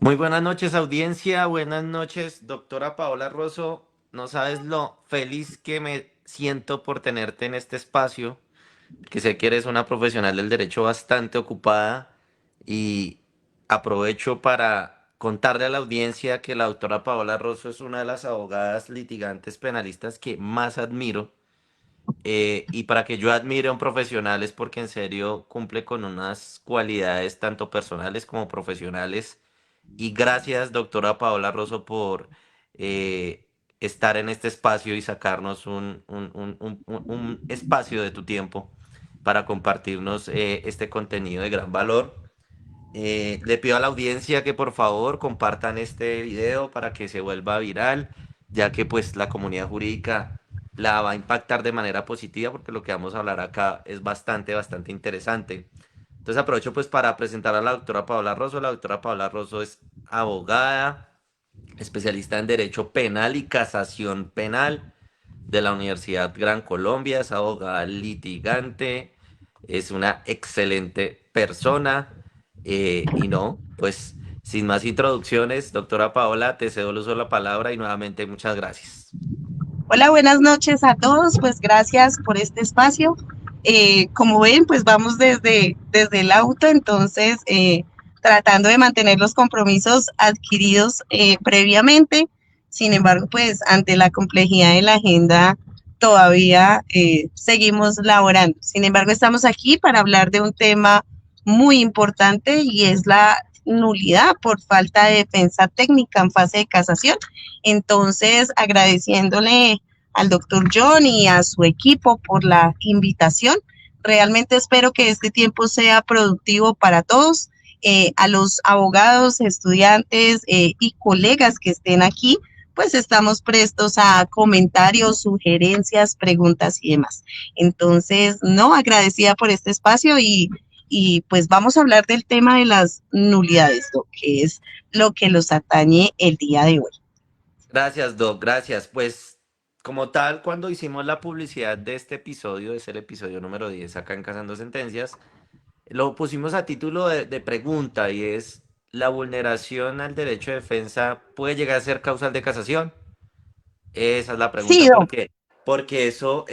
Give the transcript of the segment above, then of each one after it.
Muy buenas noches, audiencia. Buenas noches, doctora Paola Rosso. No sabes lo feliz que me siento por tenerte en este espacio, que sé que eres una profesional del derecho bastante ocupada y aprovecho para contarle a la audiencia que la doctora Paola Rosso es una de las abogadas litigantes penalistas que más admiro. Y para que yo admire a un profesional es porque en serio cumple con unas cualidades tanto personales como profesionales. Y gracias, doctora Paola Rosso, por eh, estar en este espacio y sacarnos un espacio de tu tiempo para compartirnos este contenido de gran valor. Le pido a la audiencia que por favor compartan este video para que se vuelva viral, ya que pues la comunidad jurídica la va a impactar de manera positiva porque lo que vamos a hablar acá es bastante interesante. Entonces aprovecho pues para presentar a la doctora Paola Rosso. La doctora Paola Rosso es abogada, especialista en Derecho Penal y Casación Penal de la Universidad Gran Colombia, es abogada litigante, es una excelente persona y no, pues sin más introducciones, doctora Paola, te cedo el uso de la palabra y nuevamente muchas gracias. Hola, buenas noches a todos. Pues gracias por este espacio. Como ven, pues vamos desde el auto, entonces tratando de mantener los compromisos adquiridos previamente. Sin embargo, pues ante la complejidad de la agenda todavía seguimos laborando. Sin embargo, estamos aquí para hablar de un tema muy importante y es la nulidad por falta de defensa técnica en fase de casación. Entonces, agradeciéndole al doctor John y a su equipo por la invitación. Realmente espero que este tiempo sea productivo para todos, a los abogados, estudiantes y colegas que estén aquí, pues estamos prestos a comentarios, sugerencias, preguntas y demás. Entonces, no, agradecida por este espacio y pues vamos a hablar del tema de las nulidades, lo que es lo que los atañe el día de hoy. Gracias, Doc, gracias. Pues como tal, cuando hicimos la publicidad de este episodio, es el episodio número 10 acá en Cazando Sentencias, lo pusimos a título de pregunta y es, ¿la vulneración al derecho de defensa puede llegar a ser causal de casación? Esa es la Sí, pregunta. ¿Por Doc. qué? Porque eso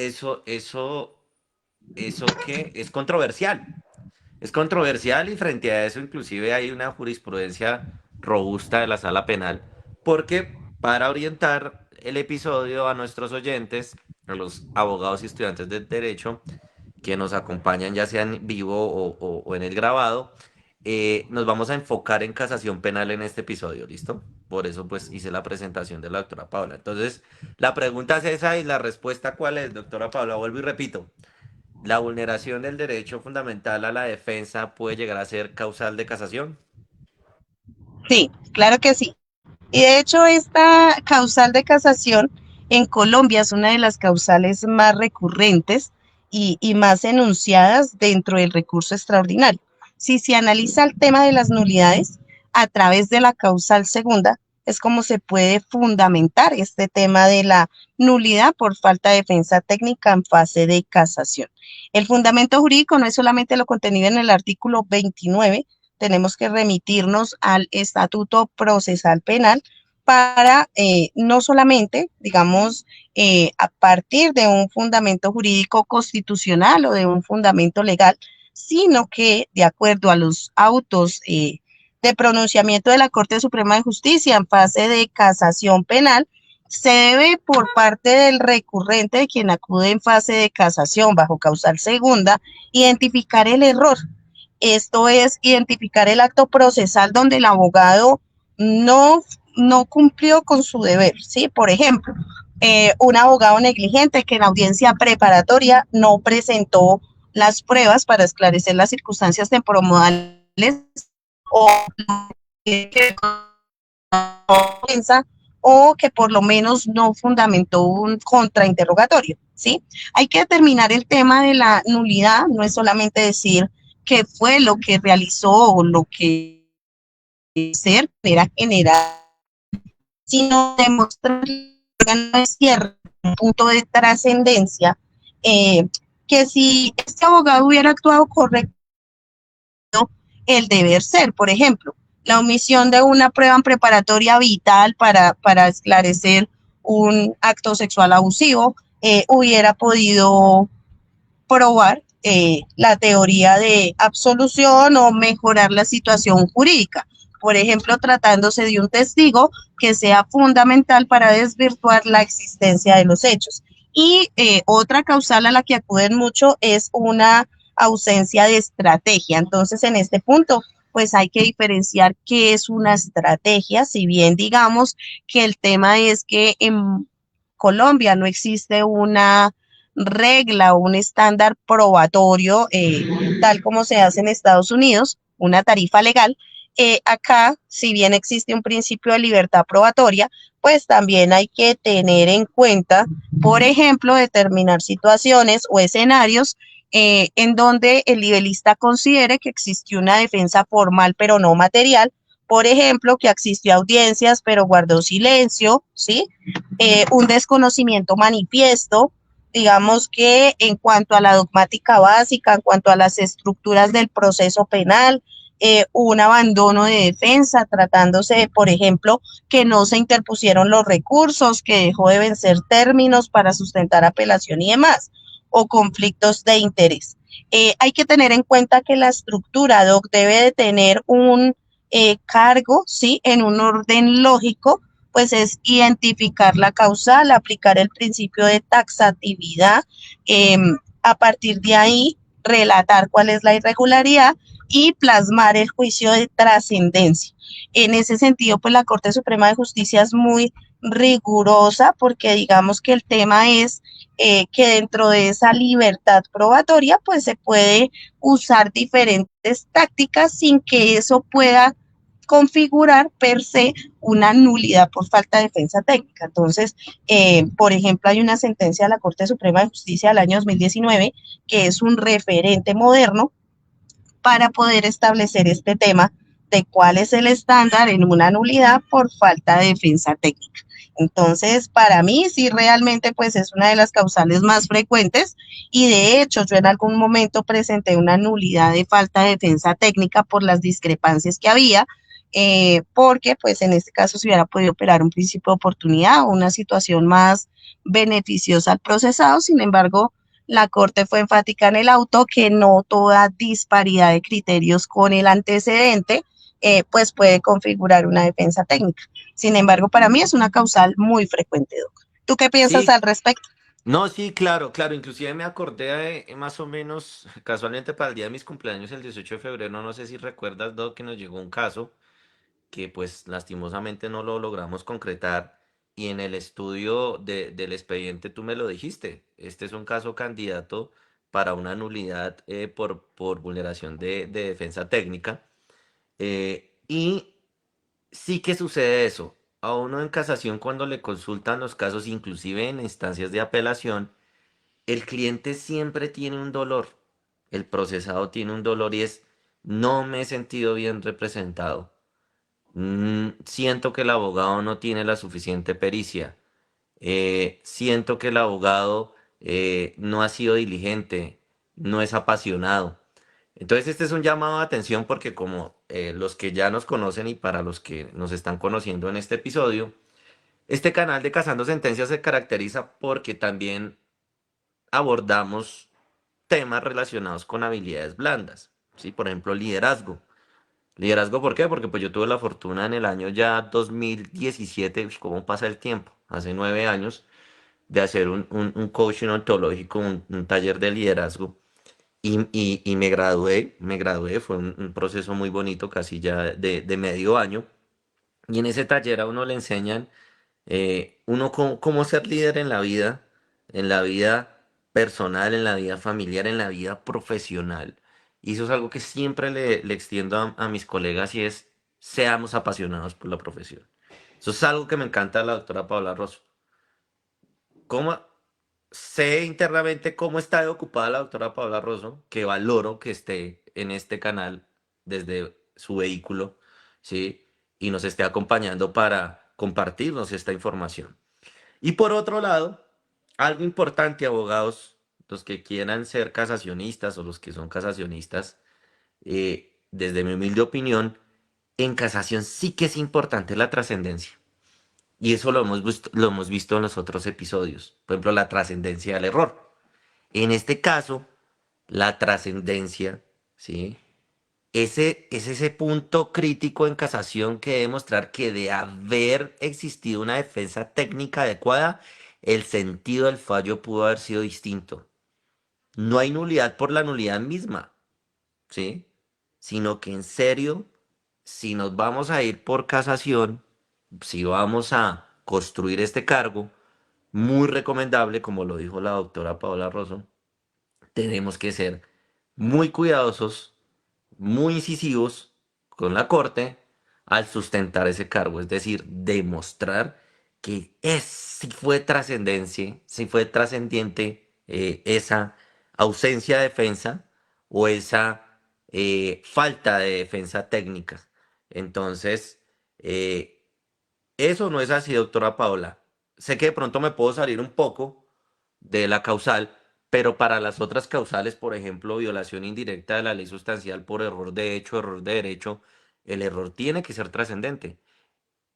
que es controversial. Es controversial y frente a eso inclusive hay una jurisprudencia robusta de la sala penal, porque para orientar el episodio a nuestros oyentes, a los abogados y estudiantes de derecho que nos acompañan ya sea en vivo o en el grabado, nos vamos a enfocar en casación penal en este episodio, ¿listo? Por eso pues hice la presentación de la doctora Paula. Entonces, la pregunta es esa y la respuesta ¿cuál es, doctora Paula? Vuelvo y repito. ¿La vulneración del derecho fundamental a la defensa puede llegar a ser causal de casación? Sí, claro que sí. Y de hecho, esta causal de casación en Colombia es una de las causales más recurrentes y más enunciadas dentro del recurso extraordinario. Si se analiza el tema de las nulidades a través de la causal segunda, es como se puede fundamentar este tema de la nulidad por falta de defensa técnica en fase de casación. El fundamento jurídico no es solamente lo contenido en el artículo 29, tenemos que remitirnos al Estatuto Procesal Penal para no solamente, digamos, a partir de un fundamento jurídico constitucional o de un fundamento legal, sino que de acuerdo a los autos de pronunciamiento de la Corte Suprema de Justicia en fase de casación penal, se debe por parte del recurrente, de quien acude en fase de casación bajo causal segunda, identificar el error. Esto es identificar el acto procesal donde el abogado no, no cumplió con su deber, ¿sí? Por ejemplo, un abogado negligente que en audiencia preparatoria no presentó las pruebas para esclarecer las circunstancias temporomodales o o que por lo menos no fundamentó un contrainterrogatorio, ¿sí? Hay que determinar el tema de la nulidad, no es solamente decir qué fue lo que realizó o lo que ser era general, sino demostrar que no es cierto, un punto de trascendencia, eh, que si este abogado hubiera actuado correcto, el deber ser, por ejemplo. la omisión de una prueba preparatoria vital para esclarecer un acto sexual abusivo, hubiera podido probar la teoría de absolución o mejorar la situación jurídica. Por ejemplo, tratándose de un testigo que sea fundamental para desvirtuar la existencia de los hechos. Y otra causal a la que acuden mucho es una ausencia de estrategia. Entonces, en este punto, pues hay que diferenciar qué es una estrategia, si bien digamos que el tema es que en Colombia no existe una regla o un estándar probatorio, tal como se hace en Estados Unidos, una tarifa legal. Acá, si bien existe un principio de libertad probatoria, pues también hay que tener en cuenta, por ejemplo, determinar situaciones o escenarios en donde el nivelista considere que existió una defensa formal pero no material, por ejemplo, que asistió a audiencias pero guardó silencio, ¿sí? Un desconocimiento manifiesto, digamos que en cuanto a la dogmática básica, en cuanto a las estructuras del proceso penal, un abandono de defensa, tratándose, por ejemplo, que no se interpusieron los recursos, que dejó de vencer términos para sustentar apelación y demás, o conflictos de interés. Hay que tener en cuenta que la estructura DOC debe de tener un cargo, ¿sí? En un orden lógico, pues es identificar la causal, aplicar el principio de taxatividad, eh, a partir de ahí relatar cuál es la irregularidad y plasmar el juicio de trascendencia. En ese sentido, pues la Corte Suprema de Justicia es muy rigurosa porque digamos que el tema es que dentro de esa libertad probatoria, pues se puede usar diferentes tácticas sin que eso pueda configurar per se una nulidad por falta de defensa técnica. Entonces, por ejemplo, hay una sentencia de la Corte Suprema de Justicia del año 2019 que es un referente moderno para poder establecer este tema de cuál es el estándar en una nulidad por falta de defensa técnica. Entonces, para mí, sí, realmente, pues es una de las causales más frecuentes y de hecho yo en algún momento presenté una nulidad de falta de defensa técnica por las discrepancias que había, porque pues en este caso se hubiera podido operar un principio de oportunidad o una situación más beneficiosa al procesado. Sin embargo, la Corte fue enfática en el auto que no toda disparidad de criterios con el antecedente pues puede configurar una defensa técnica. Sin embargo, para mí es una causal muy frecuente, Doc. ¿Tú qué piensas Sí, al respecto? no, sí, claro, claro. Inclusive me acordé de, más o menos, casualmente para el día de mis cumpleaños, el 18 de febrero, no sé si recuerdas, Doc, que nos llegó un caso que pues lastimosamente no lo logramos concretar y en el estudio del expediente tú me lo dijiste, este es un caso candidato para una nulidad por vulneración de defensa técnica y sí que sucede eso. A uno en casación cuando le consultan los casos, inclusive en instancias de apelación, el cliente siempre tiene un dolor, el procesado tiene un dolor y es, no me he sentido bien representado. Siento que el abogado no tiene la suficiente pericia. Siento que el abogado no ha sido diligente, no es apasionado. Entonces este es un llamado de atención porque como los que ya nos conocen y para los que nos están conociendo en este episodio, este canal de Cazando Sentencias se caracteriza porque también abordamos temas relacionados con habilidades blandas, ¿sí? Por ejemplo, liderazgo. Liderazgo, ¿por qué? Porque pues yo tuve la fortuna en el año ya 2017, ¿cómo pasa el tiempo? Hace 9 años, de hacer un coaching ontológico, un taller de liderazgo. Y me gradué, fue un proceso muy bonito, casi ya de medio año. Y en ese taller a uno le enseñan uno cómo ser líder en la vida personal, en la vida familiar, en la vida profesional. Y eso es algo que siempre le extiendo a mis colegas y es, seamos apasionados por la profesión. Eso es algo que me encanta de la doctora Paula Rosso. ¿Cómo sé internamente cómo está de ocupada la doctora Paula Rosso? Que valoro que esté en este canal desde su vehículo, ¿sí? Y nos esté acompañando para compartirnos esta información. Y por otro lado, algo importante, abogados, los que quieran ser casacionistas o los que son casacionistas, desde mi humilde opinión, En casación sí que es importante la trascendencia. Y eso lo hemos visto en los otros episodios. Por ejemplo, la trascendencia del error. En este caso, la trascendencia, ¿sí? Ese es ese punto crítico en casación que debe mostrar que de haber existido una defensa técnica adecuada, el sentido del fallo pudo haber sido distinto. No hay nulidad por la nulidad misma, ¿sí? Sino que en serio, si nos vamos a ir por casación, si vamos a construir este cargo, muy recomendable, como lo dijo la doctora Paola Rosso, tenemos que ser muy cuidadosos, muy incisivos con la corte al sustentar ese cargo, es decir, demostrar que si fue trascendencia, si fue trascendiente esa ausencia de defensa o esa falta de defensa técnica. Entonces, eso no es así, doctora Paola. Sé que de pronto me puedo salir un poco de la causal, pero para las otras causales, por ejemplo, violación indirecta de la ley sustancial por error de hecho, error de derecho, el error tiene que ser trascendente.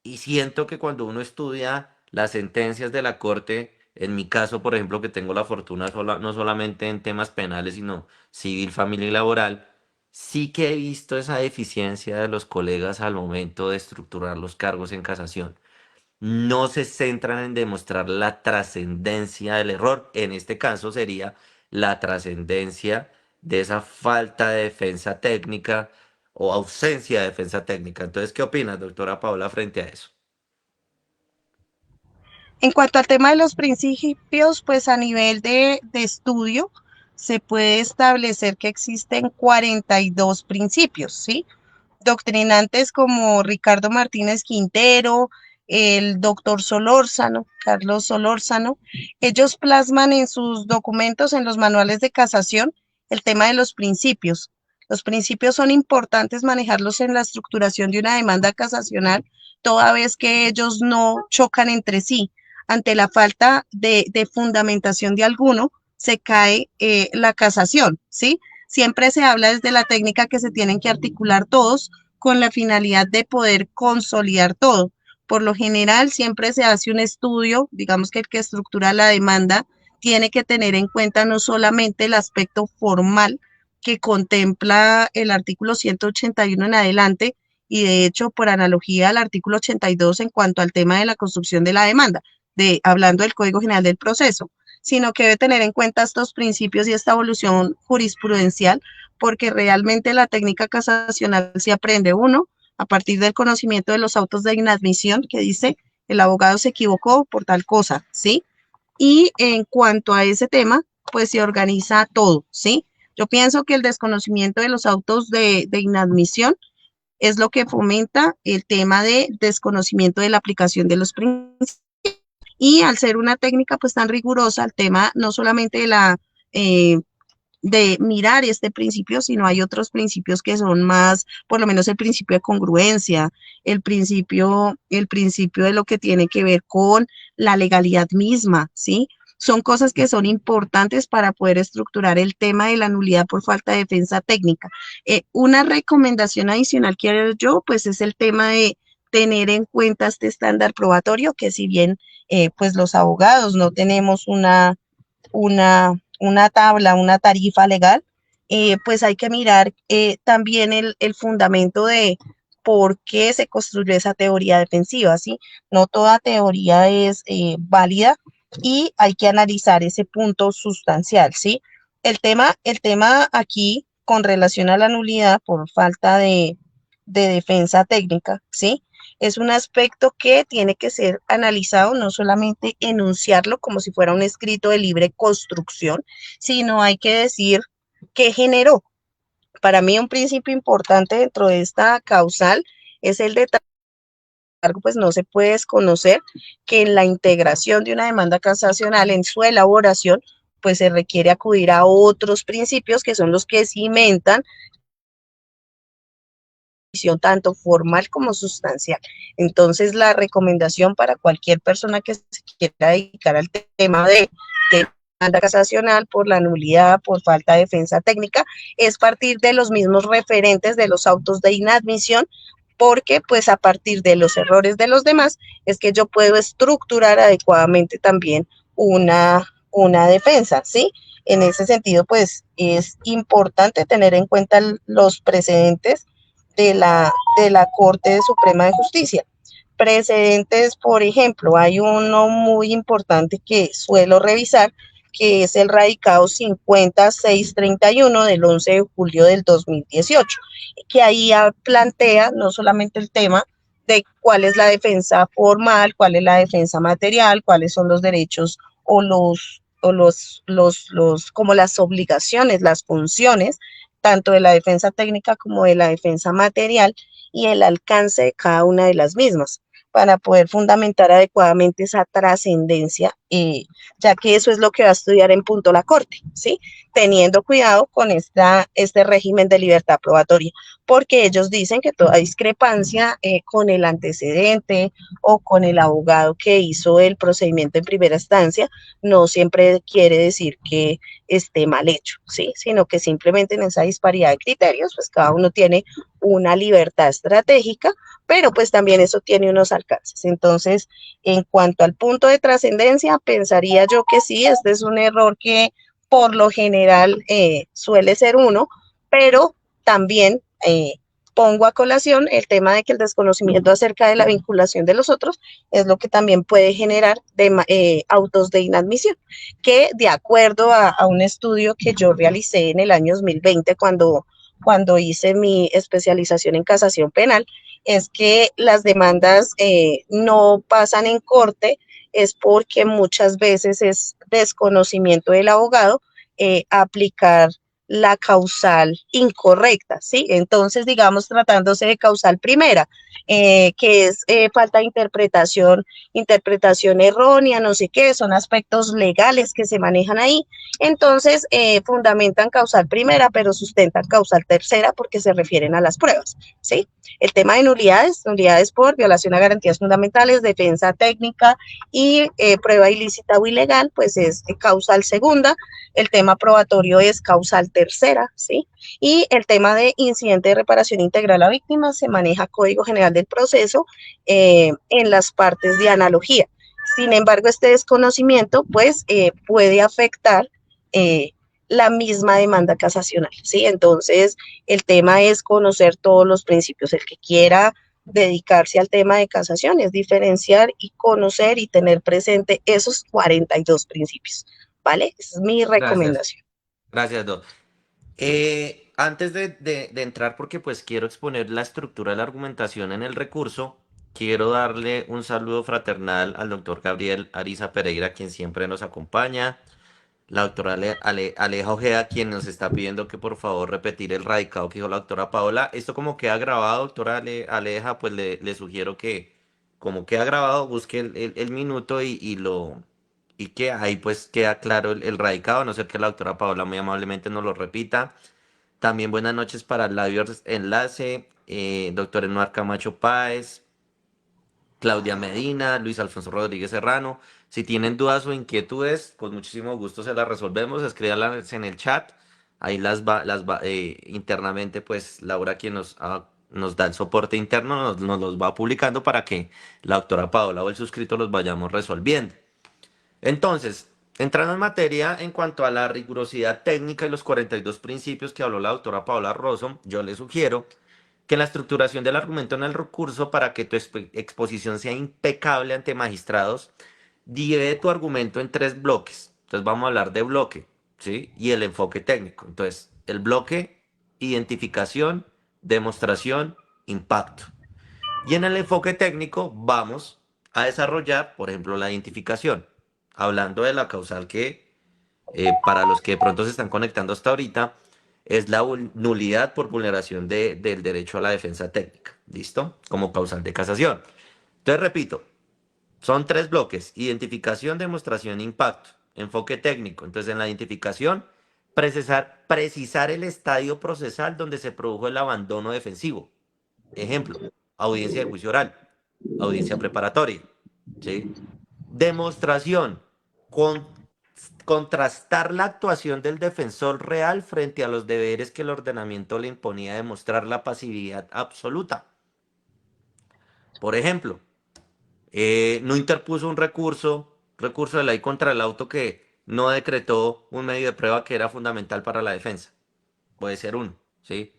Y siento que cuando uno estudia las sentencias de la Corte, en mi caso, por ejemplo, que tengo la fortuna no solamente en temas penales, sino civil, familia y laboral, sí que he visto esa deficiencia de los colegas al momento de estructurar los cargos en casación. No se centran en demostrar la trascendencia del error. En este caso sería la trascendencia de esa falta de defensa técnica o ausencia de defensa técnica. Entonces, ¿qué opinas, doctora Paola, frente a eso? En cuanto al tema de los principios, pues a nivel de estudio se puede establecer que existen 42 principios, ¿sí? Doctrinantes como Ricardo Martínez Quintero, el doctor Solórzano, Carlos Solórzano, ellos plasman en sus documentos, en los manuales de casación, el tema de los principios. Los principios son importantes manejarlos en la estructuración de una demanda casacional, toda vez que ellos no chocan entre sí. Ante la falta de fundamentación de alguno, se cae la casación, ¿sí? Siempre se habla desde la técnica que se tienen que articular todos con la finalidad de poder consolidar todo. Por lo general, siempre se hace un estudio, digamos que el que estructura la demanda tiene que tener en cuenta no solamente el aspecto formal que contempla el artículo 181 en adelante, y de hecho, por analogía al artículo 82 en cuanto al tema de la construcción de la demanda, hablando del Código General del Proceso, sino que debe tener en cuenta estos principios y esta evolución jurisprudencial, porque realmente la técnica casacional se aprende uno a partir del conocimiento de los autos de inadmisión que dice el abogado se equivocó por tal cosa, ¿sí? Y en cuanto a ese tema, pues se organiza todo, ¿sí? Yo pienso que el desconocimiento de los autos de inadmisión es lo que fomenta el tema de desconocimiento de la aplicación de los principios. Y al ser una técnica pues tan rigurosa, el tema no solamente eh, de mirar este principio, sino hay otros principios que son más, por lo menos el principio de congruencia, el principio de lo que tiene que ver con la legalidad misma, ¿sí? Son cosas que son importantes para poder estructurar el tema de la nulidad por falta de defensa técnica. Una recomendación adicional que haré yo, pues es el tema de tener en cuenta este estándar probatorio, que si bien pues los abogados no tenemos una tabla, una tarifa legal, pues hay que mirar también el fundamento de por qué se construyó esa teoría defensiva, ¿sí? No toda teoría es válida y hay que analizar ese punto sustancial, ¿sí? El tema aquí con relación a la nulidad por falta de defensa técnica, ¿sí? Es un aspecto que tiene que ser analizado, no solamente enunciarlo como si fuera un escrito de libre construcción, sino hay que decir qué generó. Para mí un principio importante dentro de esta causal es el de cargo, pues no se puede desconocer que en la integración de una demanda casacional, en su elaboración, pues se requiere acudir a otros principios que son los que cimentan tanto formal como sustancial. Entonces, la recomendación para cualquier persona que se quiera dedicar al tema de demanda casacional por la nulidad, por falta de defensa técnica, es partir de los mismos referentes de los autos de inadmisión porque pues a partir de los errores de los demás es que yo puedo estructurar adecuadamente también una defensa, ¿sí? En ese sentido, pues es importante tener en cuenta los precedentes de la Corte Suprema de Justicia. Precedentes, por ejemplo, hay uno muy importante que suelo revisar, que es el radicado 50631 del 11 de julio del 2018, que ahí plantea no solamente el tema de cuál es la defensa formal, cuál es la defensa material, cuáles son los derechos como las obligaciones, las funciones, tanto de la defensa técnica como de la defensa material y el alcance de cada una de las mismas para poder fundamentar adecuadamente esa trascendencia, ya que eso es lo que va a estudiar en punto la Corte, ¿sí? Teniendo cuidado con este régimen de libertad probatoria, porque ellos dicen que toda discrepancia con el antecedente o con el abogado que hizo el procedimiento en primera instancia no siempre quiere decir que esté mal hecho, ¿sí? Sino que simplemente en esa disparidad de criterios, pues cada uno tiene una libertad estratégica, pero pues también eso tiene unos alcances. Entonces, en cuanto al punto de trascendencia, pensaría yo que sí, este es un error que por lo general suele ser uno, pero también pongo a colación el tema de que el desconocimiento acerca de la vinculación de los otros es lo que también puede generar autos de inadmisión, que de acuerdo a un estudio que yo realicé en el año 2020 cuando hice mi especialización en casación penal, es que las demandas no pasan en corte, es porque muchas veces es desconocimiento del abogado aplicar la causal incorrecta, ¿sí? Entonces, digamos, tratándose de causal primera, que es falta de interpretación errónea, no sé qué, son aspectos legales que se manejan ahí. Entonces, fundamentan causal primera, pero sustentan causal tercera porque se refieren a las pruebas, ¿sí? El tema de nulidades por violación a garantías fundamentales, defensa técnica y prueba ilícita o ilegal, pues es causal segunda. El tema probatorio es causal tercera, ¿sí? Y el tema de incidente de reparación integral a víctimas se maneja Código General del Proceso en las partes de analogía. Sin embargo, este desconocimiento, pues, puede afectar la misma demanda casacional, ¿sí? Entonces, el tema es conocer todos los principios. El que quiera dedicarse al tema de casación es diferenciar y conocer y tener presente esos 42 principios, ¿vale? Esa es mi Gracias, recomendación. gracias, Doc. Antes de entrar, porque pues quiero exponer la estructura de la argumentación en el recurso, quiero darle un saludo fraternal al doctor Gabriel Ariza Pereira, quien siempre nos acompaña, la doctora Aleja Ojeda, quien nos está pidiendo que por favor repetir el radicado que dijo la doctora Paola. Esto como queda grabado, doctora Aleja, pues le sugiero que como queda grabado, busque el minuto y que ahí pues queda claro el radicado, a no ser que la doctora Paola muy amablemente nos lo repita. También buenas noches para Labios Enlace, doctor Enuar Camacho Páez, Claudia Medina, Luis Alfonso Rodríguez Serrano. Si tienen dudas o inquietudes, con muchísimo gusto se las resolvemos. Escríbanlas en el chat. Ahí internamente, pues Laura, quien nos da el soporte interno, nos los va publicando para que la doctora Paola o el suscrito los vayamos resolviendo. Entonces, entrando en materia en cuanto a la rigurosidad técnica y los 42 principios que habló la doctora Paola Rosso, yo le sugiero que la estructuración del argumento en el recurso para que tu exposición sea impecable ante magistrados, divide tu argumento en tres bloques. Entonces vamos a hablar de bloque, ¿sí? Y el enfoque técnico. Entonces, el bloque, identificación, demostración, impacto. Y en el enfoque técnico vamos a desarrollar, por ejemplo, la identificación, hablando de la causal que, para los que de pronto se están conectando hasta ahorita, es la nulidad por vulneración del derecho a la defensa técnica. ¿Listo? Como causal de casación. Entonces, repito, son tres bloques: identificación, demostración, impacto. Enfoque técnico. Entonces, en la identificación, precisar el estadio procesal donde se produjo el abandono defensivo. Ejemplo, audiencia de juicio oral, audiencia preparatoria, ¿sí? Demostración, con, contrastar la actuación del defensor real frente a los deberes que el ordenamiento le imponía, demostrar la pasividad absoluta. Por ejemplo, no interpuso un recurso de ley contra el auto que no decretó un medio de prueba que era fundamental para la defensa. Puede ser uno, ¿sí?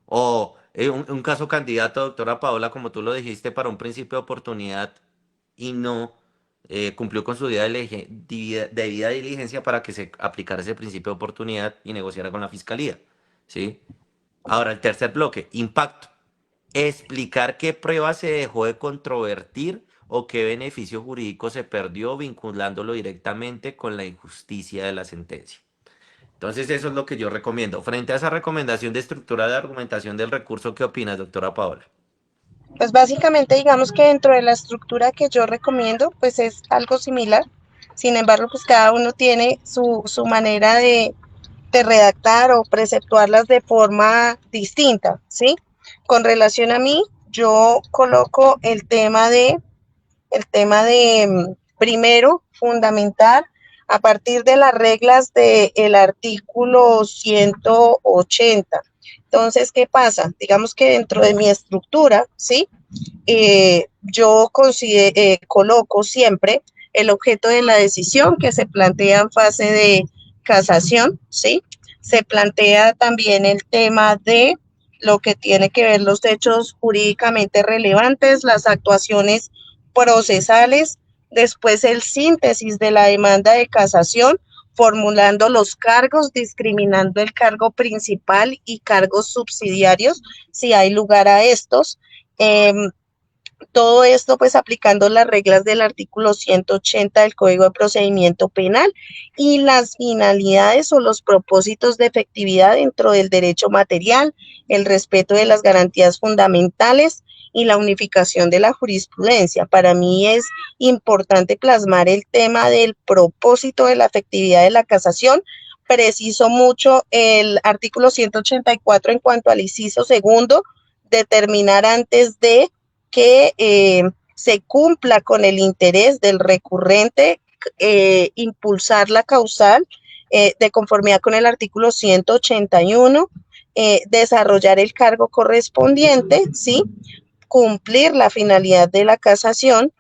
O un caso candidato, doctora Paola, como tú lo dijiste, para un principio de oportunidad y no cumplió con su debida diligencia para que se aplicara ese principio de oportunidad y negociara con la fiscalía, ¿sí? Ahora, el tercer bloque, impacto. Explicar qué prueba se dejó de controvertir o qué beneficio jurídico se perdió vinculándolo directamente con la injusticia de la sentencia. Entonces, eso es lo que yo recomiendo. Frente a esa recomendación de estructura de argumentación del recurso, ¿qué opinas, doctora Paola? Pues básicamente digamos que dentro de la estructura que yo recomiendo, pues es algo similar. Sin embargo, pues cada uno tiene su manera de redactar o preceptuarlas de forma distinta, ¿sí? Con relación a mí, yo coloco el tema de primero, fundamentar a partir de las reglas del artículo 180. Entonces, ¿qué pasa? Digamos que dentro de mi estructura, ¿sí? Yo coloco siempre el objeto de la decisión que se plantea en fase de casación, ¿sí? Se plantea también el tema de lo que tiene que ver los hechos jurídicamente relevantes, las actuaciones procesales, después el síntesis de la demanda de casación, formulando los cargos, discriminando el cargo principal y cargos subsidiarios, si hay lugar a estos. Eh, Todo esto pues aplicando las reglas del artículo 180 del Código de Procedimiento Penal y las finalidades o los propósitos de efectividad dentro del derecho material, el respeto de las garantías fundamentales y la unificación de la jurisprudencia. Para mí es importante plasmar el tema del propósito de la efectividad de la casación. Preciso mucho el artículo 184 en cuanto al inciso segundo, determinar antes de que se cumpla con el interés del recurrente, impulsar la causal de conformidad con el artículo 181, desarrollar el cargo correspondiente, ¿sí? Cumplir la finalidad de la casación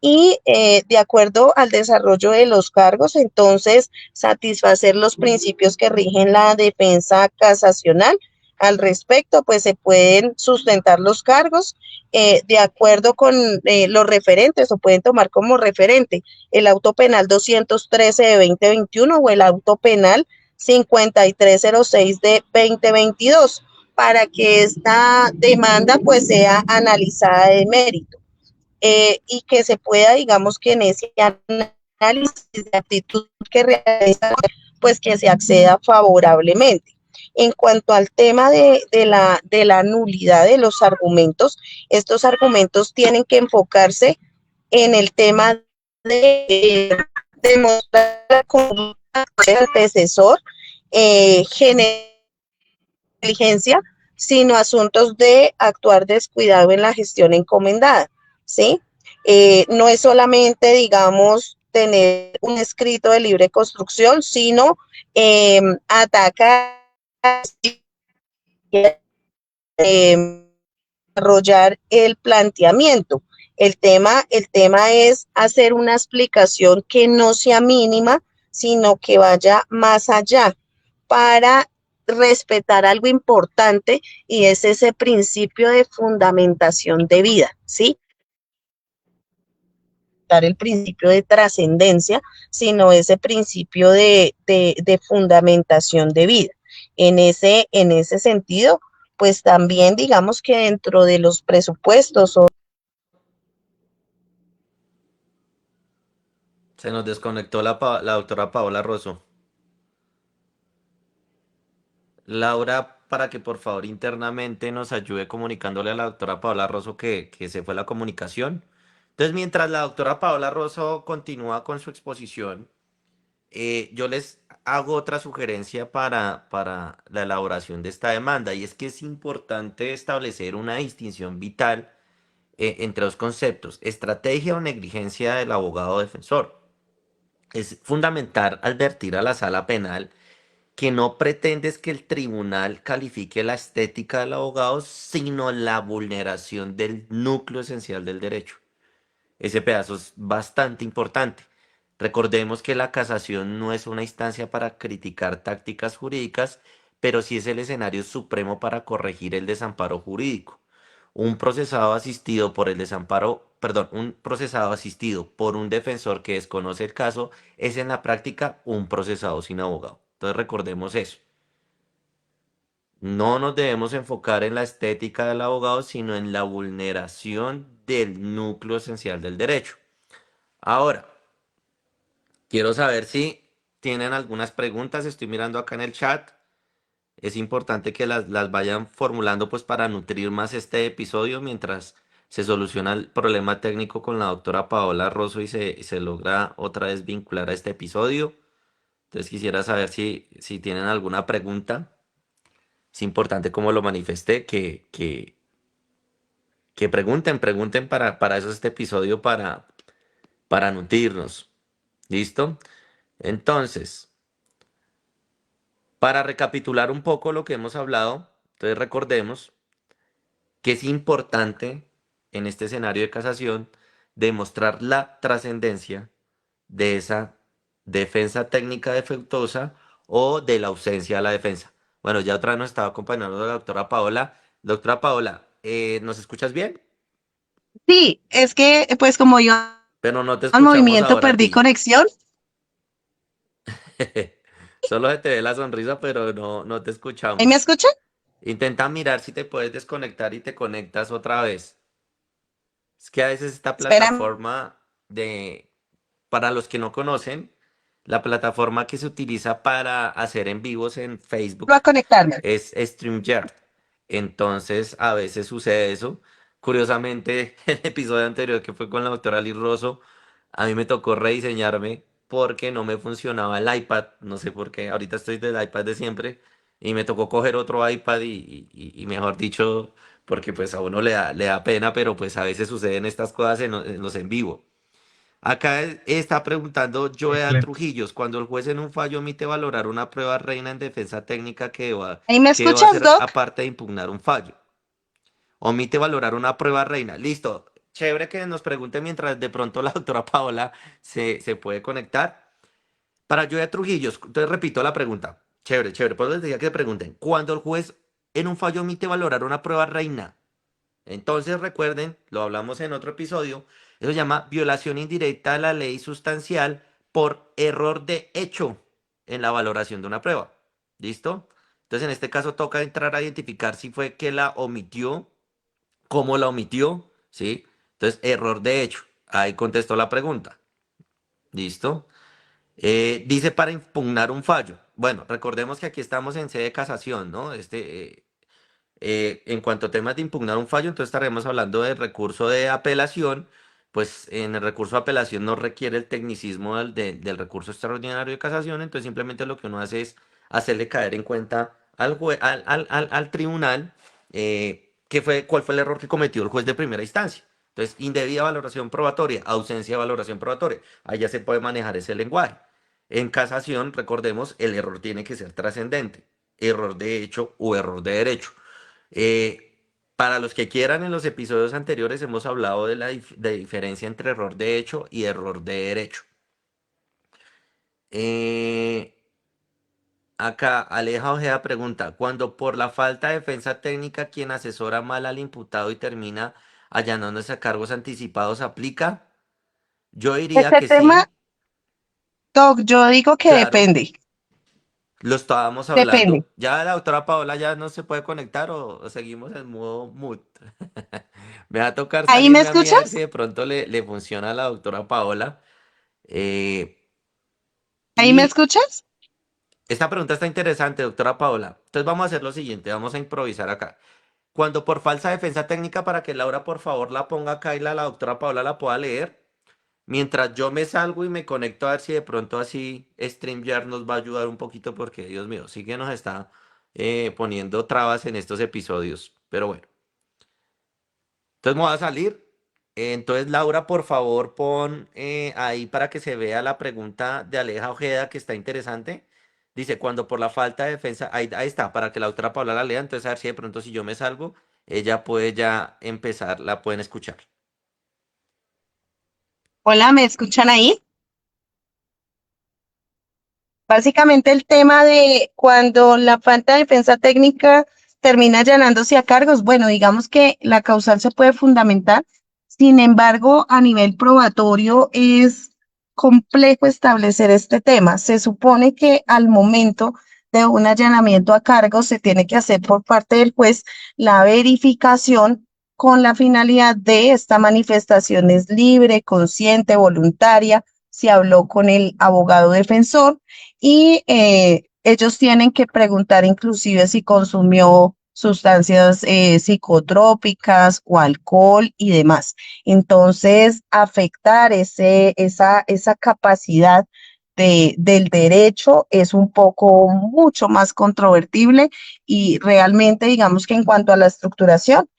y de acuerdo al desarrollo de los cargos, entonces satisfacer los principios que rigen la defensa casacional. Al respecto, pues se pueden sustentar los cargos de acuerdo con los referentes o pueden tomar como referente el auto penal 213 de 2021 o el auto penal 5306 de 2022 para que esta demanda pues sea analizada de mérito y que se pueda, digamos que en ese análisis de actitud que realiza, pues que se acceda favorablemente. En cuanto al tema de la nulidad de los argumentos, estos argumentos tienen que enfocarse en el tema de demostrar la conducta del antecesor, generar inteligencia, sino asuntos de actuar descuidado en la gestión encomendada, ¿sí? No es solamente, digamos, tener un escrito de libre construcción, sino atacar, desarrollar el planteamiento. El tema es hacer una explicación que no sea mínima, sino que vaya más allá para respetar algo importante y es ese principio de fundamentación de vida, ¿sí? El principio de trascendencia, sino ese principio de fundamentación de vida. En ese sentido, pues también digamos que dentro de los presupuestos o Se nos desconectó la doctora Paola Rosso. Laura, para que por favor internamente nos ayude comunicándole a la doctora Paola Rosso que se fue la comunicación. Entonces, mientras la doctora Paola Rosso continúa con su exposición, yo les hago otra sugerencia para la elaboración de esta demanda, y es que es importante establecer una distinción vital entre dos conceptos, estrategia o negligencia del abogado defensor. Es fundamental advertir a la sala penal que no pretendes que el tribunal califique la estética del abogado, sino la vulneración del núcleo esencial del derecho. Ese pedazo es bastante importante. Recordemos que la casación no es una instancia para criticar tácticas jurídicas, pero sí es el escenario supremo para corregir el desamparo jurídico. Un procesado asistido por el desamparo, perdón, un procesado asistido por un defensor que desconoce el caso es en la práctica un procesado sin abogado. Entonces recordemos eso. No nos debemos enfocar en la estética del abogado, sino en la vulneración del núcleo esencial del derecho. Ahora, quiero saber si tienen algunas preguntas. Estoy mirando acá en el chat. Es importante que las vayan formulando pues para nutrir más este episodio mientras se soluciona el problema técnico con la doctora Paola Rosso y se logra otra vez vincular a este episodio. Entonces quisiera saber si tienen alguna pregunta. Es importante como lo manifesté, que pregunten para eso es este episodio, para nutrirnos. ¿Listo? Entonces, para recapitular un poco lo que hemos hablado, entonces recordemos que es importante en este escenario de casación demostrar la trascendencia de esa defensa técnica defectuosa o de la ausencia de la defensa. Bueno, ya otra vez nos estaba acompañando la doctora Paola. Doctora Paola, ¿nos escuchas bien? Sí, es que pues como iba Pero no te al escuchamos movimiento ahora a perdí ti. conexión. Solo se te ve la sonrisa, pero no te ¿Ahí me escuchamos. escuchan? Intenta mirar si te puedes desconectar y te conectas otra vez. Es que a veces esta Espérame, plataforma de, para los que no conocen, la plataforma que se utiliza para hacer en vivos en vuelvo Facebook a conectarme. es StreamYard. Entonces, a veces sucede eso. Curiosamente, el episodio anterior que fue con la doctora Liz Rosso, a mí me tocó rediseñarme porque no me funcionaba el iPad. No sé por qué. Ahorita estoy del iPad de siempre y me tocó coger otro iPad y mejor dicho, porque pues a uno le da pena, pero pues a veces suceden estas cosas en los en vivo. Acá está preguntando Joea Excelente. Trujillos, cuando el juez en un fallo omite valorar una prueba reina en defensa técnica ¿Ahí me que deba escuchas, hacer Doc? aparte de impugnar un fallo. Omite valorar una prueba reina. Listo. Chévere que nos pregunte mientras de pronto la doctora Paola se puede conectar. Para Joea Trujillos, entonces repito la pregunta. Chévere, chévere. Por eso les decía que pregunten. Cuando el juez en un fallo omite valorar una prueba reina, entonces recuerden, lo hablamos en otro episodio, eso se llama violación indirecta a la ley sustancial por error de hecho en la valoración de una prueba. ¿Listo? Entonces en este caso toca entrar a identificar si fue que la omitió, cómo la omitió, ¿sí? Entonces, error de hecho. Ahí contestó la pregunta. ¿Listo? Dice para impugnar un fallo. Bueno, recordemos que aquí estamos en sede de casación, ¿no? En cuanto a temas de impugnar un fallo, entonces estaremos hablando del recurso de apelación. Pues en el recurso de apelación no requiere el tecnicismo del recurso extraordinario de casación, entonces simplemente lo que uno hace es hacerle caer en cuenta al tribunal cuál fue el error que cometió el juez de primera instancia. Entonces, indebida valoración probatoria, ausencia de valoración probatoria. Ahí ya se puede manejar ese lenguaje. En casación, recordemos, el error tiene que ser trascendente. Error de hecho o error de derecho. Eh, para los que quieran, en los episodios anteriores hemos hablado de la diferencia entre error de hecho y error de derecho. Eh, Acá Aleja Ojeda pregunta, cuando por la falta de defensa técnica quien asesora mal al imputado y termina allanándose a cargos anticipados, ¿aplica? Yo diría Este que tema, sí, Doc, yo digo que claro, depende, lo estábamos depende. hablando. ¿Ya la doctora Paola ya no se puede conectar o seguimos en modo mute? Me va a tocar ¿Ahí me salirme a mí a ver si escuchas? de pronto le funciona a la doctora Paola. Eh, ¿Ahí me y escuchas? esta pregunta está interesante, doctora Paola. Entonces vamos a hacer lo siguiente, vamos a improvisar acá. Cuando por falsa defensa técnica, para que Laura por favor la ponga acá y la doctora Paola la pueda leer, mientras yo me salgo y me conecto a ver si de pronto así StreamYard nos va a ayudar un poquito porque, Dios mío, sí que nos está poniendo trabas en estos episodios. Pero bueno, entonces me voy a salir. Entonces, Laura, por favor, pon ahí para que se vea la pregunta de Aleja Ojeda que está interesante. Dice, cuando por la falta de defensa, ahí está, para que la doctora Paula la lea, entonces a ver si de pronto si yo me salgo, ella puede ya empezar, la pueden escuchar. Hola, ¿me escuchan ahí? Básicamente el tema de cuando la falta de defensa técnica termina allanándose a cargos, bueno, digamos que la causal se puede fundamentar, sin embargo, a nivel probatorio es complejo establecer este tema. Se supone que al momento de un allanamiento a cargos se tiene que hacer por parte del juez la verificación con la finalidad de esta manifestación es libre, consciente, voluntaria, se habló con el abogado defensor y ellos tienen que preguntar inclusive si consumió sustancias psicotrópicas o alcohol y demás. Entonces, afectar esa capacidad del derecho es un poco mucho más controvertible y realmente digamos que en cuanto a la estructuración,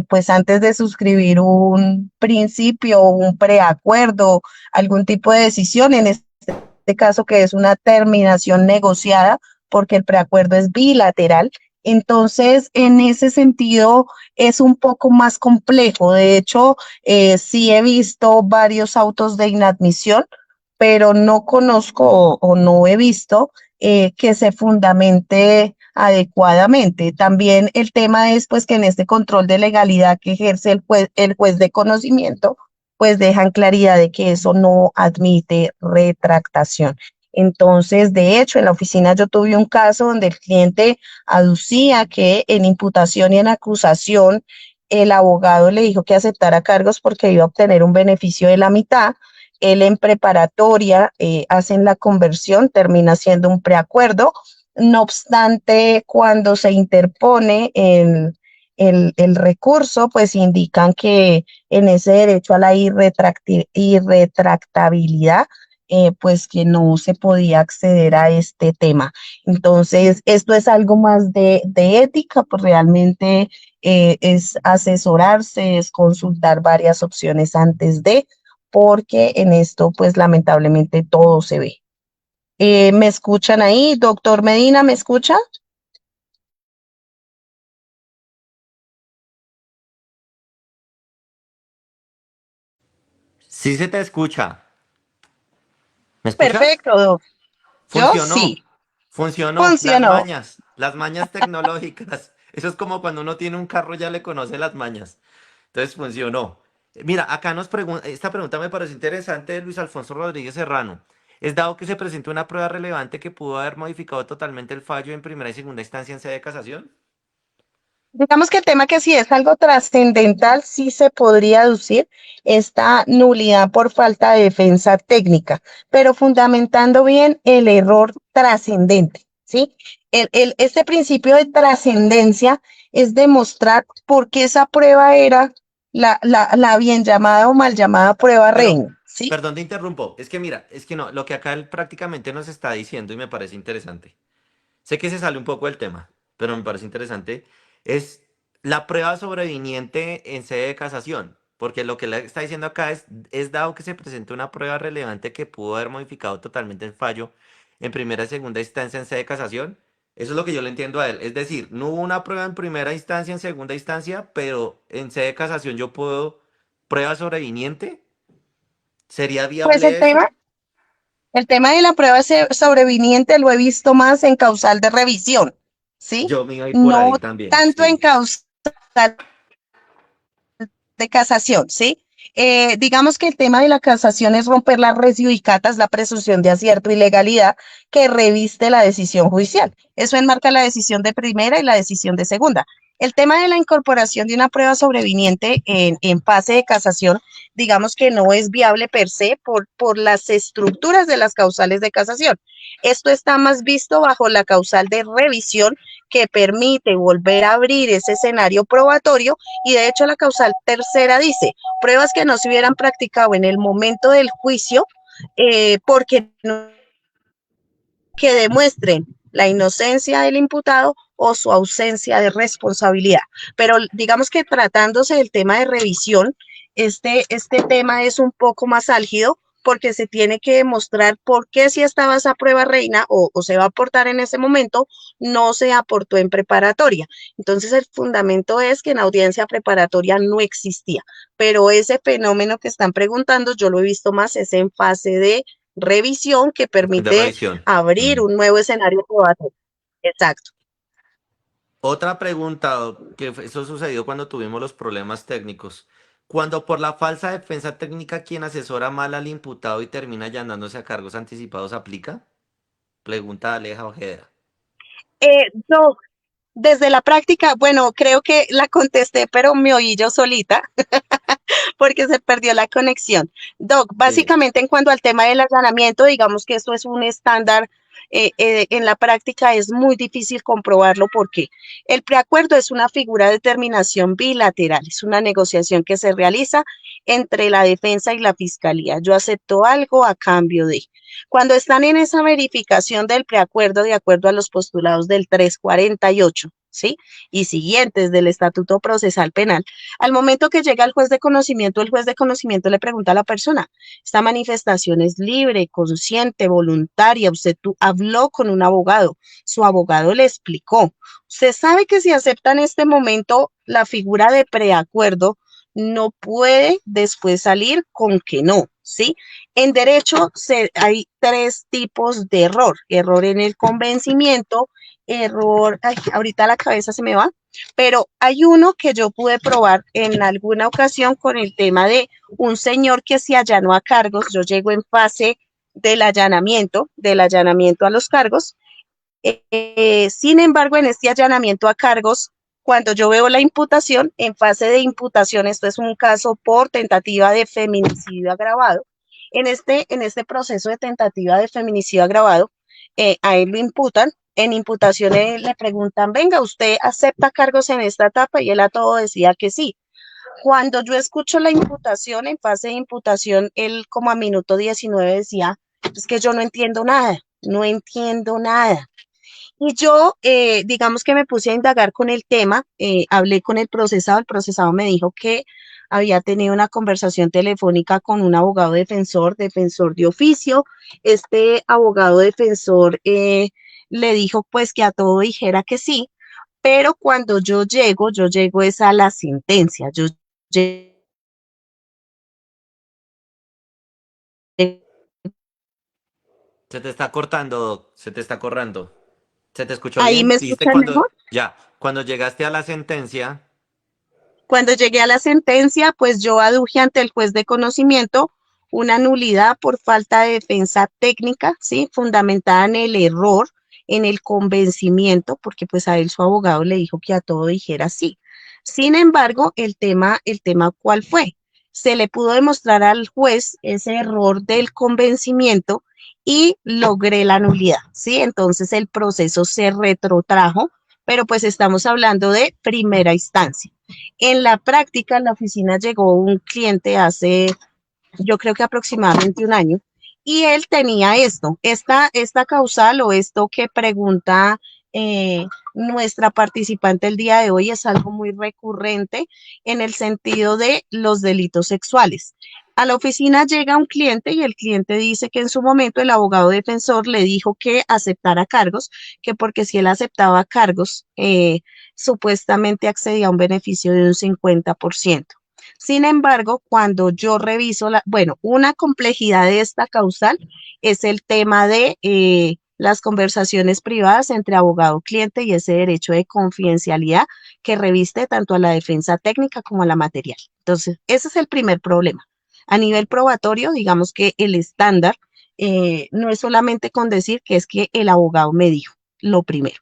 pues antes de suscribir un principio, un preacuerdo, algún tipo de decisión, en este caso que es una terminación negociada, porque el preacuerdo es bilateral. Entonces, en ese sentido, es un poco más complejo. De hecho, sí he visto varios autos de inadmisión, pero no conozco o no he visto que se fundamente adecuadamente. También el tema es pues que en este control de legalidad que ejerce el juez de conocimiento, pues dejan claridad de que eso no admite retractación. Entonces, de hecho, en la oficina yo tuve un caso donde el cliente aducía que en imputación y en acusación el abogado le dijo que aceptara cargos porque iba a obtener un beneficio de la mitad. Él en preparatoria hacen la conversión, termina siendo un preacuerdo. No obstante, cuando se interpone el recurso, pues indican que en ese derecho a la irretractabilidad, pues que no se podía acceder a este tema. Entonces, esto es algo más de ética, pues realmente es asesorarse, es consultar varias opciones antes de, porque en esto, pues lamentablemente todo se ve. ¿Me escuchan ahí? Doctor Medina, ¿me escucha? Sí se te escucha. ¿Me escuchas? Perfecto, doc. Yo Funcionó, sí, funcionó. funcionó. Las mañas tecnológicas. Eso es como cuando uno tiene un carro ya le conoce las mañas. Entonces funcionó. Mira, acá nos pregunta, esta pregunta me pareció interesante de Luis Alfonso Rodríguez Serrano. ¿Es dado que se presentó una prueba relevante que pudo haber modificado totalmente el fallo en primera y segunda instancia en sede de casación? Digamos que el tema que si es algo trascendental, sí se podría aducir esta nulidad por falta de defensa técnica, pero fundamentando bien el error trascendente, ¿sí? Este principio de trascendencia es demostrar por qué esa prueba era la bien llamada o mal llamada prueba Pero, reina, ¿sí? perdón te interrumpo. Es que mira, es que no, lo que acá él prácticamente nos está diciendo y me parece interesante. Sé que se sale un poco del tema, pero me parece interesante. Es la prueba sobreviniente en sede de casación. Porque lo que le está diciendo acá es dado que se presenta una prueba relevante que pudo haber modificado totalmente el fallo en primera y segunda instancia en sede de casación. Eso es lo que yo le entiendo a él. Es decir, no hubo una prueba en primera instancia, en segunda instancia, pero en sede de casación yo puedo prueba sobreviniente. ¿Sería Pues viable eso? el tema de la prueba sobreviniente lo he visto más en causal de revisión, ¿sí? Yo me iba a ir por No ahí también, tanto en sí. causal de casación, ¿sí? Digamos que el tema de la casación es romper las res judicatas, la presunción de acierto y legalidad que reviste la decisión judicial. Eso enmarca la decisión de primera y la decisión de segunda. El tema de la incorporación de una prueba sobreviniente en fase de casación, digamos que no es viable per se por las estructuras de las causales de casación. Esto está más visto bajo la causal de revisión que permite volver a abrir ese escenario probatorio y de hecho la causal tercera dice pruebas que no se hubieran practicado en el momento del juicio porque no, que demuestren la inocencia del imputado o su ausencia de responsabilidad. Pero digamos que tratándose del tema de revisión, este tema es un poco más álgido porque se tiene que demostrar por qué si estaba esa prueba reina o se va a aportar en ese momento, no se aportó en preparatoria. Entonces el fundamento es que en audiencia preparatoria no existía, pero ese fenómeno que están preguntando yo lo he visto más es en fase de revisión que de permite revisión. abrir un nuevo escenario probatorio. Exacto. Otra pregunta, eso sucedió cuando tuvimos los problemas técnicos. Cuando por la falsa defensa técnica quien asesora mal al imputado y termina allanándose a cargos anticipados, ¿aplica? Pregunta Aleja Ojeda. No, desde la práctica, bueno, creo que la contesté, pero me oí yo solita porque se perdió la conexión. Doc, Sí. básicamente en cuanto al tema del allanamiento, digamos que esto es un estándar. En la práctica es muy difícil comprobarlo porque el preacuerdo es una figura de terminación bilateral, es una negociación que se realiza entre la defensa y la fiscalía. Yo acepto algo a cambio de. Cuando están en esa verificación del preacuerdo de acuerdo a los postulados del 348, ¿sí? Y siguientes del Estatuto Procesal Penal, al momento que llega el juez de conocimiento, el juez de conocimiento le pregunta a la persona, ¿esta manifestación es libre, consciente, voluntaria? Usted habló con un abogado, su abogado le explicó. Usted sabe que si acepta en este momento la figura de preacuerdo, no puede después salir con que no, ¿sí? En derecho hay tres tipos de error. Error en el convencimiento, error, ay, ahorita la cabeza se me va, pero hay uno que yo pude probar en alguna ocasión con el tema de un señor que se allanó a cargos. Yo llego en fase del allanamiento a los cargos. Sin embargo, en este allanamiento a cargos, cuando yo veo la imputación, en fase de imputación, esto es un caso por tentativa de feminicidio agravado. En este proceso de tentativa de feminicidio agravado, a él lo imputan. En imputación le preguntan, venga, ¿usted acepta cargos en esta etapa? Y él a todo decía que sí. Cuando yo escucho la imputación, en fase de imputación, él como a minuto 19 decía, es que yo no entiendo nada, no entiendo nada. Y yo, digamos que me puse a indagar con el tema, hablé con el procesado me dijo que había tenido una conversación telefónica con un abogado defensor, defensor de oficio. Este abogado defensor le dijo pues que a todo dijera que sí, pero cuando yo llego es a la sentencia, yo llego, Se te está cortando, Doc, se te está cortando. ¿Se te escuchó ahí bien? me Dijiste escuchan cuando, mejor. ya, cuando llegaste a la sentencia, Cuando llegué a la sentencia, pues yo aduje ante el juez de conocimiento una nulidad por falta de defensa técnica, ¿sí? Fundamentada en el error, en el convencimiento, porque pues a él su abogado le dijo que a todo dijera sí. Sin embargo, el tema, ¿cuál fue? Se le pudo demostrar al juez ese error del convencimiento y logré la nulidad, ¿sí? Entonces el proceso se retrotrajo, pero pues estamos hablando de primera instancia. En la práctica, en la oficina llegó un cliente hace, yo creo que aproximadamente un año, y él tenía esta causal o esto que pregunta nuestra participante el día de hoy es algo muy recurrente en el sentido de los delitos sexuales. A la oficina llega un cliente y el cliente dice que en su momento el abogado defensor le dijo que aceptara cargos, que porque si él aceptaba cargos, supuestamente accedía a un beneficio de un 50%. Sin embargo, cuando yo reviso, bueno, una complejidad de esta causal es el tema de las conversaciones privadas entre abogado-cliente y ese derecho de confidencialidad que reviste tanto a la defensa técnica como a la material. Entonces, ese es el primer problema. A nivel probatorio, digamos que el estándar no es solamente con decir que es que el abogado me dijo, lo primero.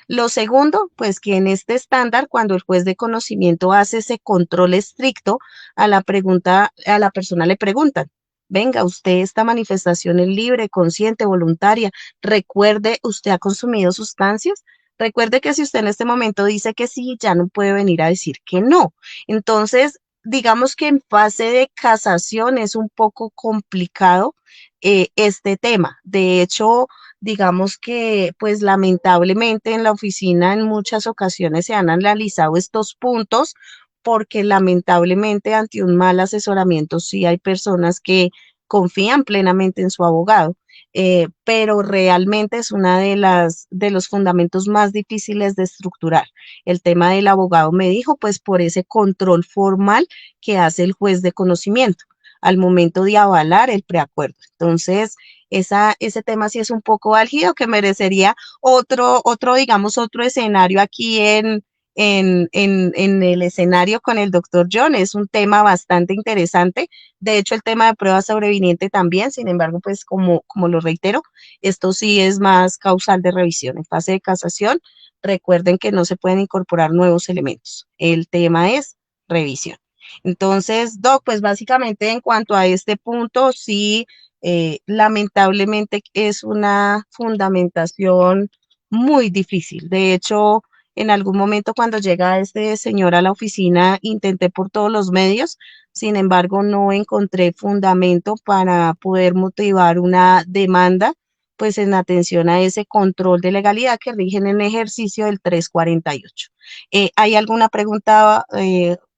Lo segundo, pues que en este estándar, cuando el juez de conocimiento hace ese control estricto a la pregunta, a la persona le preguntan, venga, usted esta manifestación es libre, consciente, voluntaria, recuerde, ¿usted ha consumido sustancias? Recuerde que si usted en este momento dice que sí, ya no puede venir a decir que no. Entonces, digamos que en fase de casación es un poco complicado este tema. De hecho, digamos que pues lamentablemente en la oficina en muchas ocasiones se han analizado estos puntos porque lamentablemente ante un mal asesoramiento sí hay personas que confían plenamente en su abogado, pero realmente es una de los fundamentos más difíciles de estructurar. El tema del abogado me dijo, pues por ese control formal que hace el juez de conocimiento al momento de avalar el preacuerdo. Entonces, ese tema sí es un poco álgido que merecería digamos, otro escenario aquí en el escenario con el doctor John. Es un tema bastante interesante. De hecho, el tema de prueba sobreviniente también, sin embargo, pues como lo reitero, esto sí es más causal de revisión. En fase de casación, recuerden que no se pueden incorporar nuevos elementos. El tema es revisión. Entonces, Doc, pues básicamente en cuanto a este punto, sí, lamentablemente es una fundamentación muy difícil. De hecho, en algún momento cuando llega este señor a la oficina, intenté por todos los medios, sin embargo, no encontré fundamento para poder motivar una demanda, pues en atención a ese control de legalidad que rige en el ejercicio del 348. ¿Hay alguna pregunta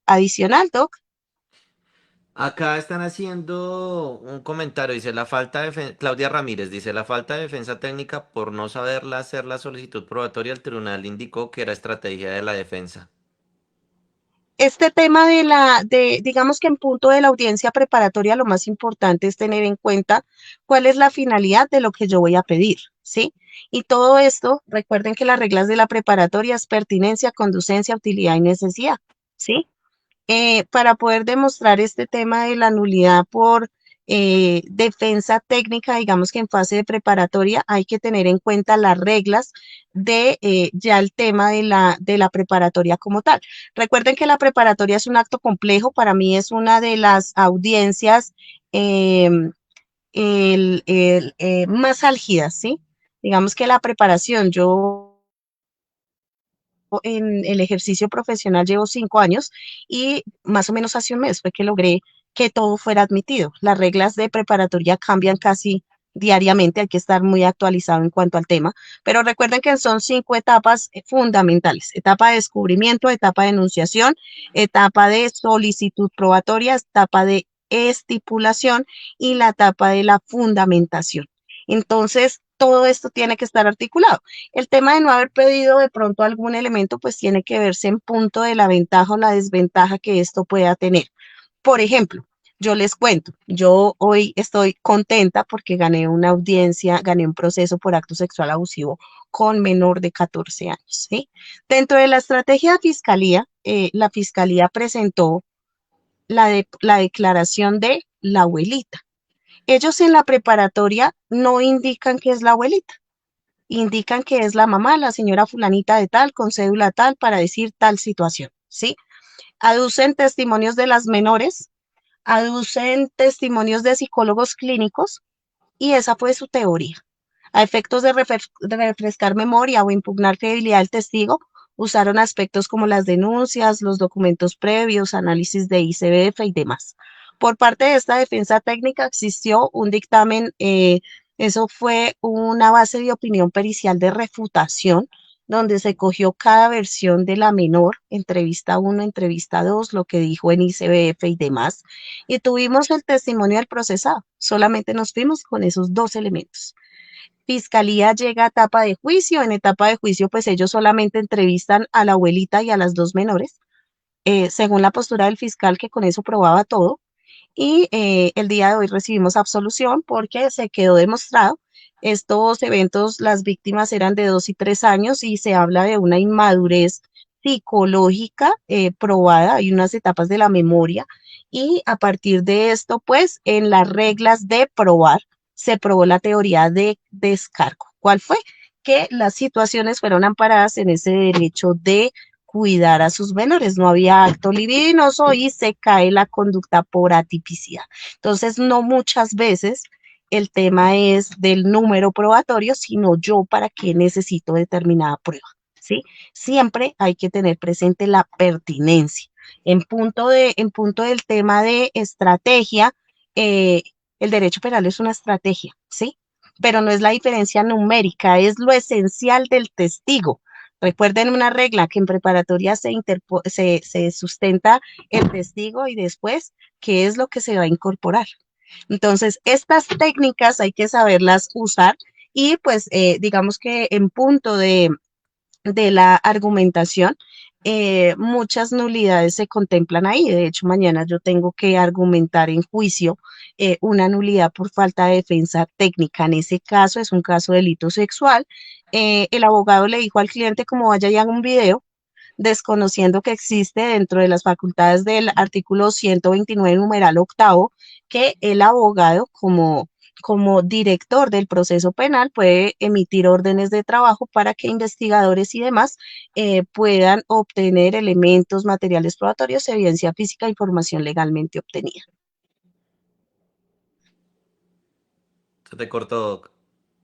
adicional, Doc? Acá están haciendo un comentario, dice Claudia Ramírez dice, la falta de defensa técnica por no saberla hacer la solicitud probatoria, el tribunal indicó que era estrategia de la defensa. Este tema digamos que en punto de la audiencia preparatoria, lo más importante es tener en cuenta cuál es la finalidad de lo que yo voy a pedir, ¿sí? Y todo esto, recuerden que las reglas de la preparatoria es pertinencia, conducencia, utilidad y necesidad, ¿sí? Para poder demostrar este tema de la nulidad por defensa técnica, digamos que en fase de preparatoria hay que tener en cuenta las reglas de ya el tema de la preparatoria como tal. Recuerden que la preparatoria es un acto complejo, para mí es una de las audiencias eh, más álgidas, ¿sí? Digamos que la preparación, yo en el ejercicio profesional llevo 5 años y más o menos hace un mes fue que logré que todo fuera admitido. Las reglas de preparatoria cambian casi diariamente, hay que estar muy actualizado en cuanto al tema, pero recuerden que son 5 etapas fundamentales: etapa de descubrimiento, etapa de enunciación, etapa de solicitud probatoria, etapa de estipulación y la etapa de la fundamentación. Entonces, todo esto tiene que estar articulado. El tema de no haber pedido de pronto algún elemento, pues tiene que verse en punto de la ventaja o la desventaja que esto pueda tener. Por ejemplo, yo les cuento, yo hoy estoy contenta porque gané una audiencia, gané un proceso por acto sexual abusivo con menor de 14 años, ¿sí? Dentro de la estrategia de fiscalía, la fiscalía presentó la declaración de la abuelita. Ellos en la preparatoria no indican que es la abuelita, indican que es la mamá, la señora fulanita de tal, con cédula tal, para decir tal situación, ¿sí? Aducen testimonios de las menores, aducen testimonios de psicólogos clínicos y esa fue su teoría. A efectos de refrescar memoria o impugnar credibilidad del testigo, usaron aspectos como las denuncias, los documentos previos, análisis de ICBF y demás. Por parte de esta defensa técnica existió un dictamen, eso fue una base de opinión pericial de refutación, donde se cogió cada versión de la menor, entrevista 1, entrevista 2, lo que dijo en ICBF y demás, y tuvimos el testimonio del procesado. Solamente nos fuimos con esos 2 elementos. Fiscalía llega a etapa de juicio. En etapa de juicio, pues ellos solamente entrevistan a la abuelita y a las 2 menores, según la postura del fiscal, que con eso probaba todo. Y el día de hoy recibimos absolución porque se quedó demostrado. Estos eventos, las víctimas eran de 2 y 3 años y se habla de una inmadurez psicológica probada. Hay unas etapas de la memoria y a partir de esto, pues en las reglas de probar, se probó la teoría de descargo. ¿Cuál fue? Que las situaciones fueron amparadas en ese derecho de cuidar a sus menores, no había acto libidinoso y se cae la conducta por atipicidad. Entonces, no muchas veces el tema es del número probatorio, sino yo para qué necesito determinada prueba, ¿sí? Siempre hay que tener presente la pertinencia. En punto del tema de estrategia, eh, el derecho penal es una estrategia, ¿sí? Pero no es la diferencia numérica, es lo esencial del testigo. Recuerden una regla que en preparatoria se sustenta el testigo y después qué es lo que se va a incorporar. Entonces, estas técnicas hay que saberlas usar y pues digamos que en punto de la argumentación, muchas nulidades se contemplan ahí. De hecho, mañana yo tengo que argumentar en juicio una nulidad por falta de defensa técnica. En ese caso es un caso de delito sexual. El abogado le dijo al cliente como vaya y haga un video desconociendo que existe dentro de las facultades del artículo 129, numeral octavo, que el abogado como director del proceso penal puede emitir órdenes de trabajo para que investigadores y demás puedan obtener elementos, materiales probatorios, evidencia física, información legalmente obtenida. Se te cortó,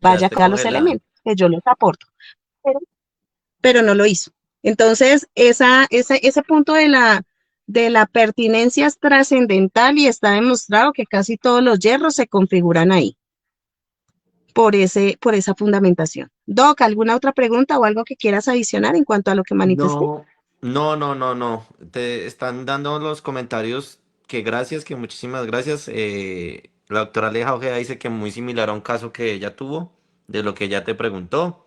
Vaya quedaste a los congelada. elementos que yo les aporto, pero, pero no lo hizo. Entonces, ese punto de la pertinencia es trascendental y está demostrado que casi todos los hierros se configuran ahí por esa fundamentación. Doc, ¿alguna otra pregunta o algo que quieras adicionar en cuanto a lo que manifesté? No, no. Te están dando los comentarios que gracias, que muchísimas gracias. La doctora Aleja Ojeda dice que muy similar a un caso que ella tuvo, de lo que ella te preguntó.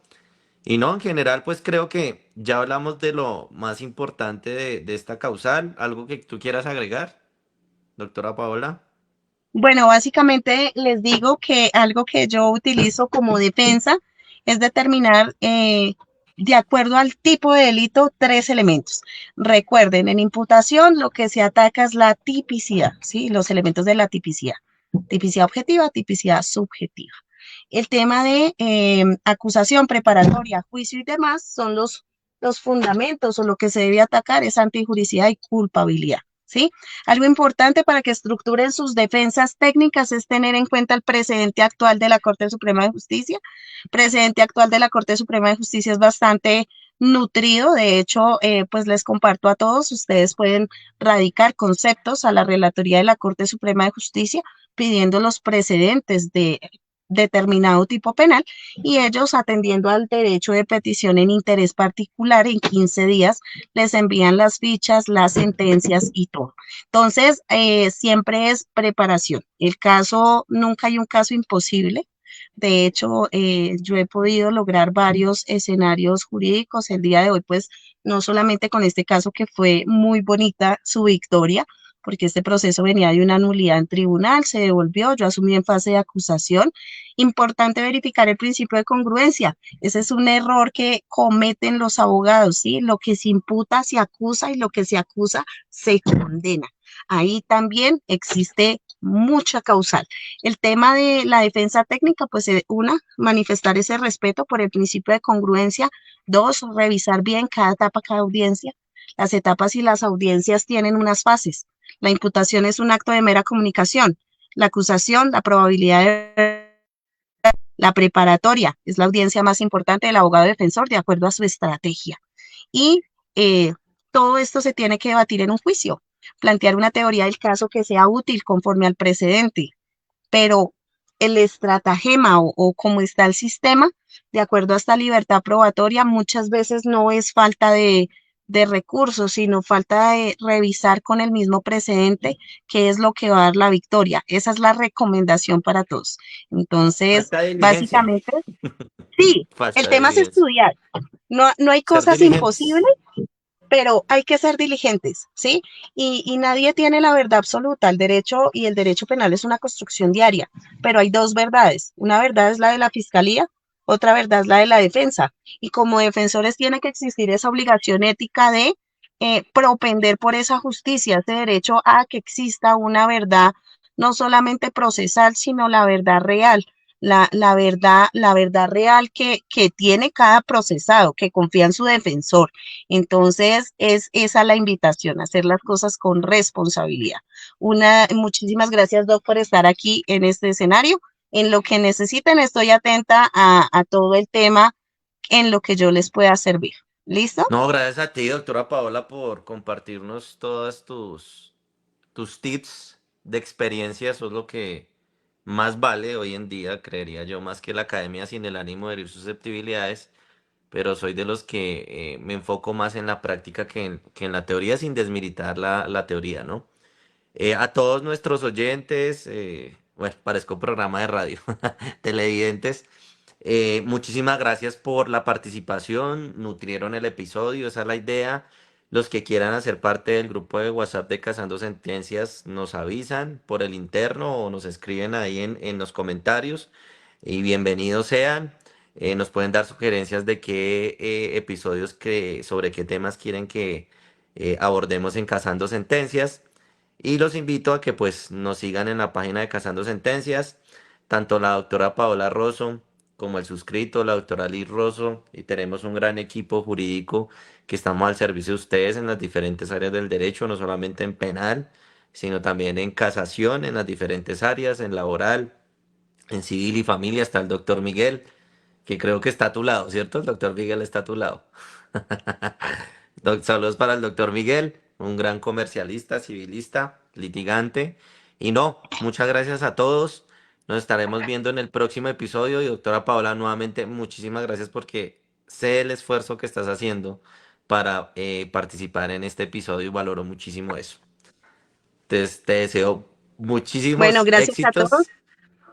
Y no, en general, pues creo que ya hablamos de lo más importante de esta causal. ¿Algo que tú quieras agregar, doctora Paola? Bueno, básicamente les digo que algo que yo utilizo como defensa es determinar, de acuerdo al tipo de delito, tres elementos. Recuerden, en imputación lo que se ataca es la tipicidad, ¿sí? Los elementos de la tipicidad. Tipicidad objetiva, tipicidad subjetiva. El tema de acusación preparatoria, juicio y demás son los fundamentos o lo que se debe atacar es antijuricidad y culpabilidad. ¿Sí? Algo importante para que estructuren sus defensas técnicas es tener en cuenta el precedente actual de la Corte Suprema de Justicia. El precedente actual de la Corte Suprema de Justicia es bastante nutrido. De hecho, pues les comparto a todos, ustedes pueden radicar conceptos a la Relatoría de la Corte Suprema de Justicia pidiendo los precedentes de determinado tipo penal y ellos atendiendo al derecho de petición en interés particular en 15 días les envían las fichas, las sentencias y todo. Entonces, siempre es preparación. El caso, nunca hay un caso imposible. De hecho, yo he podido lograr varios escenarios jurídicos el día de hoy, pues no solamente con este caso que fue muy bonita su victoria, porque este proceso venía de una nulidad en tribunal, se devolvió, yo asumí en fase de acusación. Importante verificar el principio de congruencia. Ese es un error que cometen los abogados, ¿sí? Lo que se imputa se acusa y lo que se acusa se condena. Ahí también existe mucha causal. El tema de la defensa técnica, pues una, manifestar ese respeto por el principio de congruencia. Dos, revisar bien cada etapa, cada audiencia. Las etapas y las audiencias tienen unas fases. La imputación es un acto de mera comunicación. La acusación, la probabilidad de la preparatoria es la audiencia más importante del abogado defensor de acuerdo a su estrategia. Y todo esto se tiene que debatir en un juicio, plantear una teoría del caso que sea útil conforme al precedente, pero el estratagema o cómo está el sistema, de acuerdo a esta libertad probatoria, muchas veces no es falta de recursos, sino falta de revisar con el mismo precedente qué es lo que va a dar la victoria. Esa es la recomendación para todos. Entonces, Falta de diligencia. básicamente, sí, el Falta de tema es diligencia. estudiar. No, no hay Ser cosas imposibles, diligentes. pero hay que ser diligentes, ¿sí? Y nadie tiene la verdad absoluta. El derecho y el derecho penal es una construcción diaria, pero hay dos verdades. Una verdad es la de la fiscalía, otra verdad es la de la defensa. Y como defensores tiene que existir esa obligación ética de propender por esa justicia, ese derecho a que exista una verdad no solamente procesal, sino la verdad real. La verdad real que tiene cada procesado, que confía en su defensor. Entonces, es esa la invitación, hacer las cosas con responsabilidad. Muchísimas gracias, Doc, por estar aquí en este escenario. En lo que necesiten, estoy atenta a todo el tema en lo que yo les pueda servir. ¿Listo? No, gracias a ti, doctora Paola, por compartirnos todas tus tips de experiencia. Eso es lo que más vale hoy en día, creería yo, más que la academia sin el ánimo de herir susceptibilidades. Pero soy de los que me enfoco más en la práctica que en la teoría sin desmilitar la teoría, ¿no? A todos nuestros oyentes, Bueno, parezco programa de radio. Televidentes, muchísimas gracias por la participación, nutrieron el episodio, esa es la idea. Los que quieran hacer parte del grupo de WhatsApp de Cazando Sentencias nos avisan por el interno o nos escriben ahí en los comentarios y bienvenidos sean. Nos pueden dar sugerencias de qué episodios, sobre qué temas quieren que abordemos en Cazando Sentencias. Y los invito a que pues nos sigan en la página de Cazando Sentencias, tanto la doctora Paola Rosso como el suscrito, la doctora Liz Rosso, y tenemos un gran equipo jurídico que estamos al servicio de ustedes en las diferentes áreas del derecho, no solamente en penal, sino también en casación, en las diferentes áreas, en laboral, en civil y familia. Está el doctor Miguel, que creo que está a tu lado, ¿cierto? El doctor Miguel está a tu lado. Saludos para el doctor Miguel, un gran comercialista, civilista, litigante. Y no, muchas gracias a todos. Nos estaremos viendo en el próximo episodio. Y doctora Paola, nuevamente, muchísimas gracias porque sé el esfuerzo que estás haciendo para participar en este episodio y valoro muchísimo eso. Te deseo Bueno, muchísimos gracias a todos. éxitos.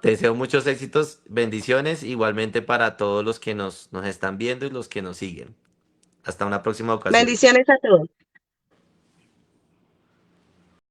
Te deseo muchos éxitos, bendiciones, igualmente para todos los que nos están viendo y los que nos siguen. Hasta una próxima ocasión. Bendiciones a todos.